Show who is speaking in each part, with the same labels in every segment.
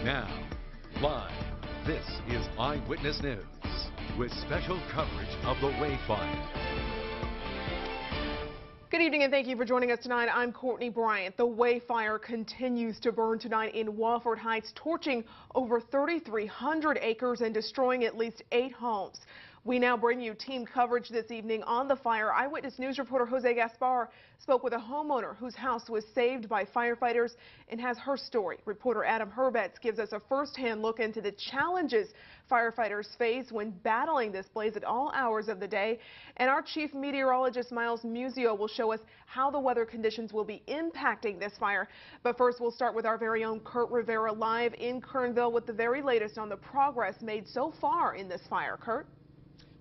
Speaker 1: Now, live, this is Eyewitness News with special coverage of the Wayfire.
Speaker 2: Good evening and thank you for joining us tonight. I'm Courtney Bryant. The Wayfire continues to burn tonight in Wofford Heights, torching over 3,300 acres and destroying at least 8 homes. We now bring you team coverage this evening on the fire. Eyewitness News reporter Jose Gaspar spoke with a homeowner whose house was saved by firefighters and has her story. Reporter Adam Herbets gives us a first-hand look into the challenges firefighters face when battling this blaze at all hours of the day. And our chief meteorologist Miles Musio will show us how the weather conditions will be impacting this fire. But first, we'll start with our very own Kurt Rivera live in Kernville with the very latest on the progress made so far in this fire. Kurt?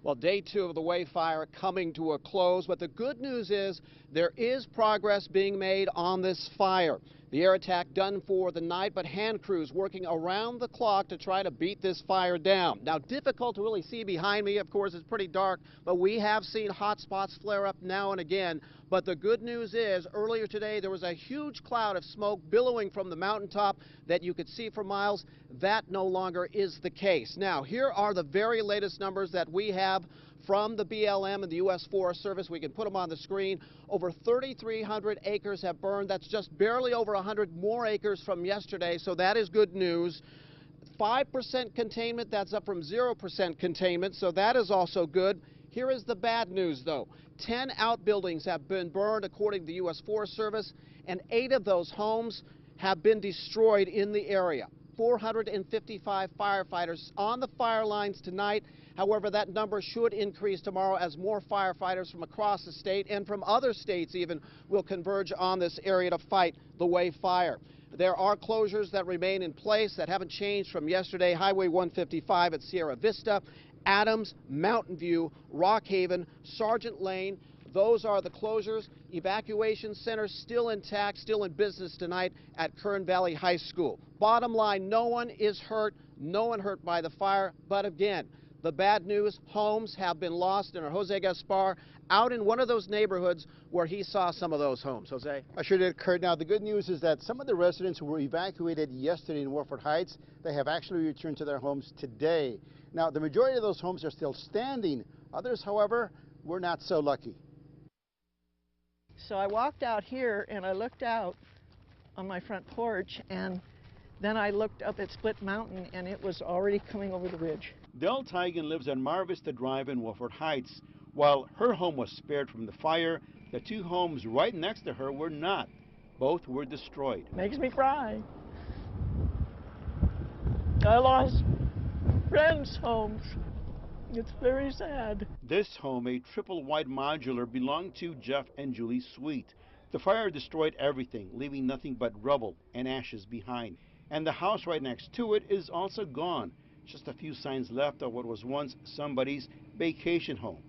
Speaker 3: Well, day 2 of the Wayfire coming to a close, but the good news is there is progress being made on this fire. The air attack done for the night, but hand crews working around the clock to try to beat this fire down. Now, difficult to really see behind me, of course, it's pretty dark, but we have seen hot spots flare up now and again. But the good news is, earlier today, there was a huge cloud of smoke billowing from the mountaintop that you could see for miles. That no longer is the case. Now, here are the very latest numbers that we have from the BLM and the U.S. Forest Service. We can put them on the screen. Over 3,300 acres have burned. That's just barely over 100 more acres from yesterday, so that is good news. 5% containment, that's up from 0% containment, so that is also good. Here is the bad news, though. 10 outbuildings have been burned, according to the U.S. Forest Service, and 8 of those homes have been destroyed in the area. 455 firefighters on the fire lines tonight. However, that number should increase tomorrow as more firefighters from across the state and from other states even will converge on this area to fight the Wayfire. There are closures that remain in place that haven't changed from yesterday. Highway 155 at Sierra Vista, Adams, Mountain View, Rock Haven, Sergeant Lane. Those are the closures. Evacuation centers still intact, still in business tonight at Kern Valley High School. Bottom line, no one is hurt, no one hurt by the fire. But again, the bad news, homes have been lost, and our Jose Gaspar out in one of those neighborhoods where he saw some of those homes. Jose?
Speaker 4: I sure did, Kurt. Now, the good news is that some of the residents who were evacuated yesterday in Wofford Heights, they have actually returned to their homes today. Now, the majority of those homes are still standing. Others, however, were not so lucky.
Speaker 5: So I walked out here and I looked out on my front porch, and then I looked up at Split Mountain and it was already coming over the ridge.
Speaker 6: Del Tigan lives on Mar Vista Drive in Wofford Heights. While her home was spared from the fire, the 2 homes right next to her were not. Both were destroyed.
Speaker 5: Makes me cry. I lost friends' homes. It's very sad.
Speaker 6: This home, a triple wide modular, belonged to Jeff and Julie Sweet. The fire destroyed everything, leaving nothing but rubble and ashes behind. And the house right next to it is also gone. Just a few signs left of what was once somebody's vacation home.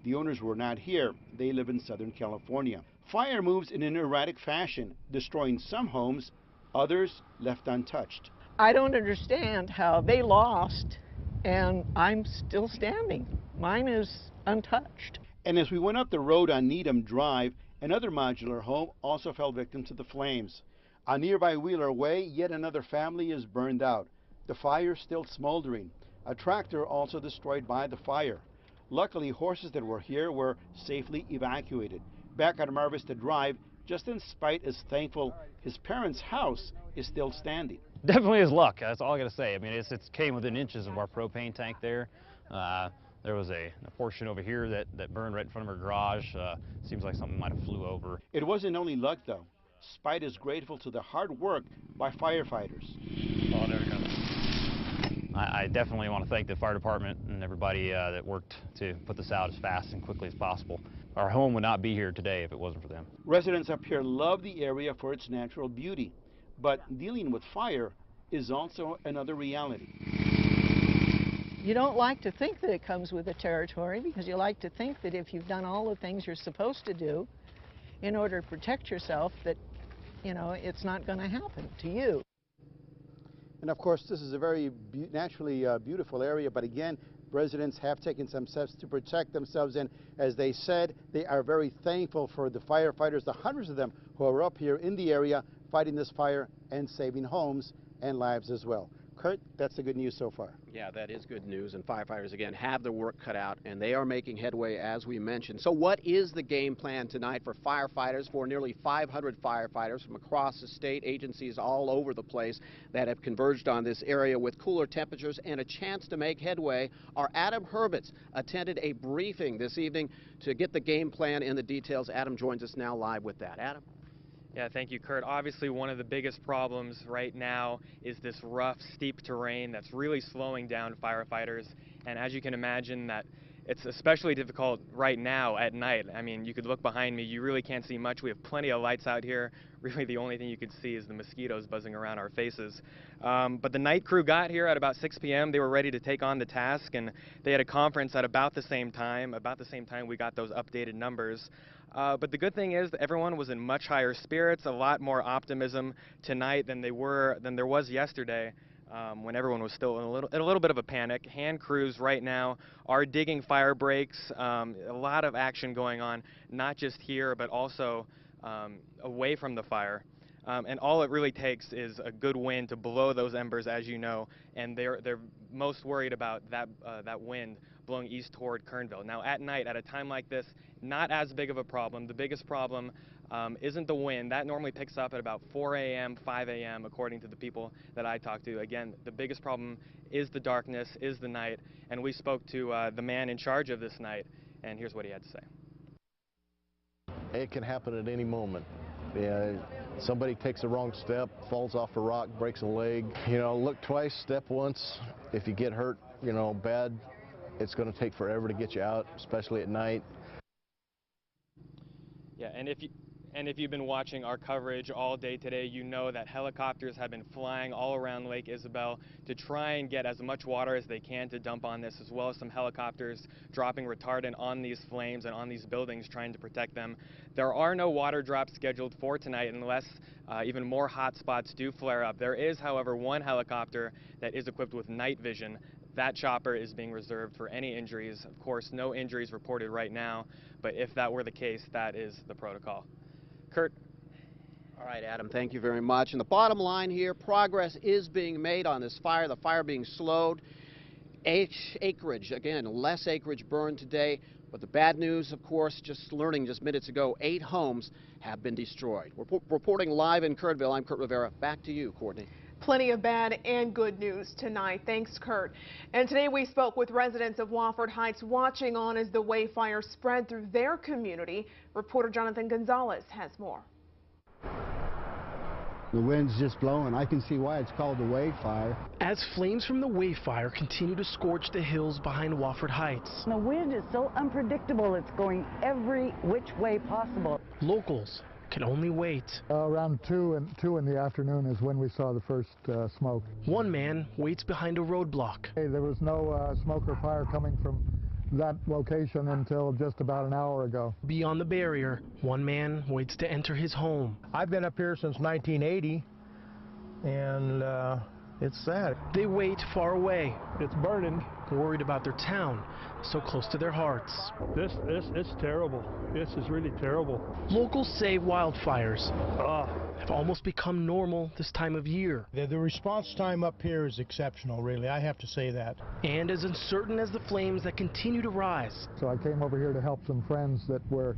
Speaker 6: The owners were not here. They live in Southern California. Fire moves in an erratic fashion, destroying some homes, others left untouched.
Speaker 5: I don't understand how they lost and I'm still standing. Mine is untouched.
Speaker 6: And as we went up the road on Needham Drive, another modular home also fell victim to the flames. On nearby Wheeler Way, yet another family is burned out. The fire still smoldering. A tractor also destroyed by the fire. Luckily, horses that were here were safely evacuated. Back on Mar Vista Drive, Justin Spite is thankful his parents' house is still standing.
Speaker 7: Definitely is luck, that's all I gotta say. I mean, it came within inches of our propane tank there. There was a portion over here that burned right in front of our garage. Seems like something might have flew over.
Speaker 6: It wasn't only luck, though. Spite is grateful to the hard work by firefighters.
Speaker 7: Oh, there we go. I definitely want to thank the fire department and everybody that worked to put this out as fast and quickly as possible. Our home would not be here today if it wasn't for them.
Speaker 6: Residents up here love the area for its natural beauty, but dealing with fire is also another reality.
Speaker 5: You don't like to think that it comes with the territory because you like to think that if you've done all the things you're supposed to do in order to protect yourself, that, you know, it's not going to happen to you.
Speaker 4: And of course, this is a very naturally beautiful area, but again, residents have taken some steps to protect themselves, and as they said, they are very thankful for the firefighters, the hundreds of them who are up here in the area fighting this fire and saving homes and lives as well. Kurt, that's the good news so far.
Speaker 3: Yeah, that is good news, and firefighters, again, have their work cut out, and they are making headway, as we mentioned. So what is the game plan tonight for firefighters, for nearly 500 firefighters from across the state, agencies all over the place that have converged on this area with cooler temperatures and a chance to make headway? Our Adam Herbets attended a briefing this evening to get the game plan and the details. Adam joins us now live with that. Adam?
Speaker 8: Yeah, thank you, Kurt. Obviously, one of the biggest problems right now is this rough, steep terrain that's really slowing down firefighters. And as you can imagine, that it's especially difficult right now at night. I mean, you could look behind me, you really can't see much. We have plenty of lights out here. Really, the only thing you could see is the mosquitoes buzzing around our faces. But the night crew got here at about 6 p.m. They were ready to take on the task, and they had a conference at about the same time. About the same time we got those updated numbers. But the good thing is that everyone was in much higher spirits, a lot more optimism tonight than there was yesterday, when everyone was still in a little bit of a panic. Hand crews right now are digging fire breaks. A lot of action going on, not just here, but also away from the fire. And all it really takes is a good wind to blow those embers, as you know, and they're most worried about that wind blowing east toward Kernville. Now at night, at a time like this, not as big of a problem. The biggest problem isn't the wind. That normally picks up at about 4 a.m., 5 a.m., according to the people that I talked to. Again, the biggest problem is the darkness, is the night, and we spoke to the man in charge of this night, and here's what he had to say.
Speaker 9: It can happen at any moment. Yeah, somebody takes a wrong step, falls off a rock, breaks a leg. You know, look twice, step once. If you get hurt, you know, bad, it's going to take forever to get you out, especially at night.
Speaker 8: Yeah, and if you've been watching our coverage all day today, you know that helicopters have been flying all around Lake Isabel to try and get as much water as they can to dump on this, as well as some helicopters dropping retardant on these flames and on these buildings, trying to protect them. There are no water drops scheduled for tonight unless even more hot spots do flare up. There is, however, one helicopter that is equipped with night vision. That chopper is being reserved for any injuries. Of course, no injuries reported right now, but if that were the case, that is the protocol. Kurt?
Speaker 3: All right, Adam, thank you very much. And the bottom line here, progress is being made on this fire, the fire being slowed. Acreage, again, less acreage burned today. But the bad news, of course, just learning just minutes ago, 8 homes have been destroyed. Reporting live in Kernville, I'm Kurt Rivera. Back to you, Courtney.
Speaker 2: Plenty of bad and good news tonight. Thanks, Kurt. And today we spoke with residents of Wofford Heights watching on as the Way fire spread through their community. Reporter Jonathan Gonzalez has more.
Speaker 10: The wind's just blowing. I can see why it's called the Way fire.
Speaker 11: As flames from the Way fire continue to scorch the hills behind Wofford Heights.
Speaker 12: The wind is so unpredictable, it's going every which way possible.
Speaker 11: Locals can only wait.
Speaker 13: Around 2 in the afternoon is when we saw the first smoke.
Speaker 11: One man waits behind a roadblock.
Speaker 13: Hey, there was no smoke or fire coming from that location until just about an hour ago.
Speaker 11: Beyond the barrier, one man waits to enter his home.
Speaker 14: I've been up here since 1980, and it's sad.
Speaker 11: They wait far away. It's burning. Worried about their town, so close to their hearts.
Speaker 14: This is terrible. This is really terrible.
Speaker 11: Locals say wildfires have almost become normal this time of year.
Speaker 14: The response time up here is exceptional, really. I have to say that.
Speaker 11: And as uncertain as the flames that continue to rise.
Speaker 13: So I came over here to help some friends that were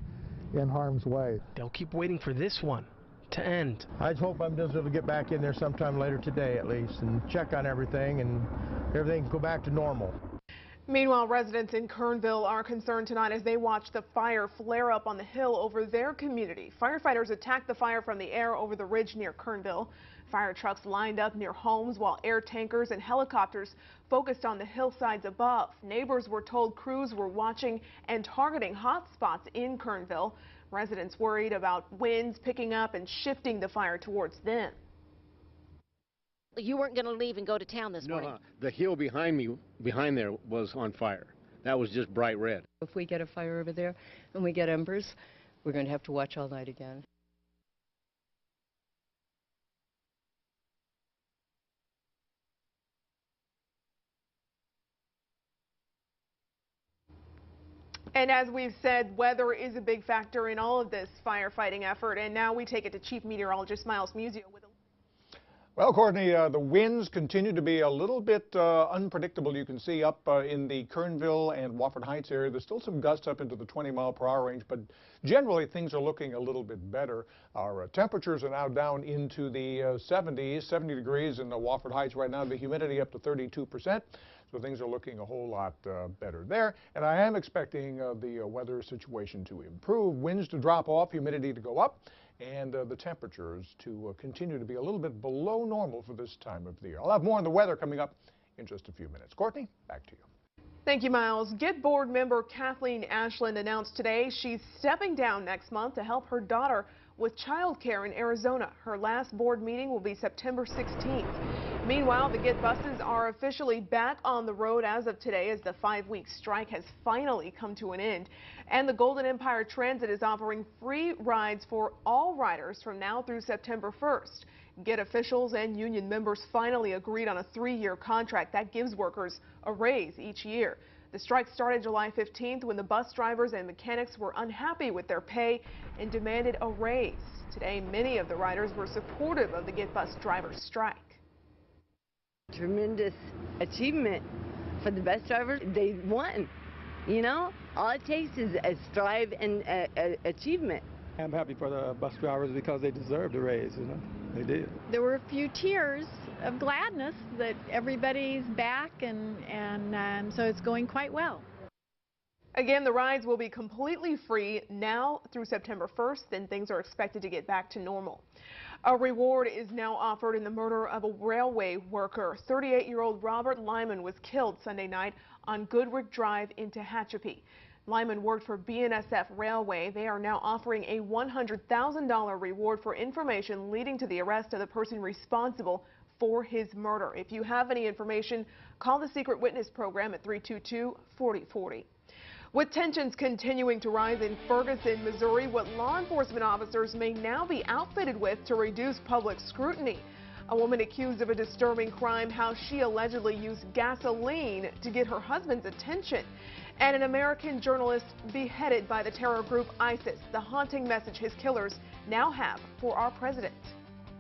Speaker 13: in harm's way.
Speaker 11: They'll keep waiting for this one to end.
Speaker 14: I hope I'm just able to get back in there sometime later today at least and check on everything and everything can go back to normal.
Speaker 2: Meanwhile, residents in Kernville are concerned tonight as they watch the fire flare up on the hill over their community. Firefighters attacked the fire from the air over the ridge near Kernville. Fire trucks lined up near homes while air tankers and helicopters focused on the hillsides above. Neighbors were told crews were watching and targeting hot spots in Kernville. Residents worried about winds picking up and shifting the fire towards them.
Speaker 15: You weren't going to leave and go to town this morning?
Speaker 16: No, the hill behind there was on fire. That was just bright red.
Speaker 17: If we get a fire over there and we get embers, we're going to have to watch all night again.
Speaker 2: And as we've said, weather is a big factor in all of this firefighting effort. And now we take it to Chief Meteorologist Miles Musio with a
Speaker 18: Well, Courtney, the winds continue to be a little bit unpredictable. You can see up in the Kernville and Wofford Heights area, there's still some gusts up into the 20-mile-per-hour range, but generally things are looking a little bit better. Our temperatures are now down into the 70s, 70 degrees in the Wofford Heights right now, the humidity up to 32%. So things are looking a whole lot better there. And I am expecting the weather situation to improve, winds to drop off, humidity to go up, and the temperatures to continue to be a little bit below normal for this time of the year. I'll have more on the weather coming up in just a few minutes. Courtney, back to you.
Speaker 2: Thank you, Miles. Get Board member Kathleen Ashland announced today she's stepping down next month to help her daughter with child care in Arizona. Her last board meeting will be September 16th. Meanwhile, the Get buses are officially back on the road as of today as the 5-week strike has finally come to an end. And the Golden Empire Transit is offering free rides for all riders from now through September 1st. Get officials and union members finally agreed on a 3-year contract that gives workers a raise each year. The strike started July 15th when the bus drivers and mechanics were unhappy with their pay and demanded a raise. Today, many of the riders were supportive of the Get bus drivers' strike.
Speaker 19: Tremendous achievement for the bus drivers. They won. You know, all it takes is a strive and achievement.
Speaker 20: I'm happy for the bus drivers because they deserve the raise, you know. They did.
Speaker 21: There were a few tears of gladness that everybody's back and so it's going quite well.
Speaker 2: Again, the rides will be completely free now through September 1st, then things are expected to get back to normal. A reward is now offered in the murder of a railway worker. 38-year-old Robert Lyman was killed Sunday night on Goodrick Drive in Tehachapi. Lyman worked for BNSF Railway. They are now offering a $100,000 reward for information leading to the arrest of the person responsible for his murder. If you have any information, call the Secret Witness Program at 322-4040. With tensions continuing to rise in Ferguson, Missouri, what law enforcement officers may now be outfitted with to reduce public scrutiny. A woman accused of a disturbing crime, how she allegedly used gasoline to get her husband's attention. And an American journalist beheaded by the terror group ISIS. The haunting message his killers now have for our president.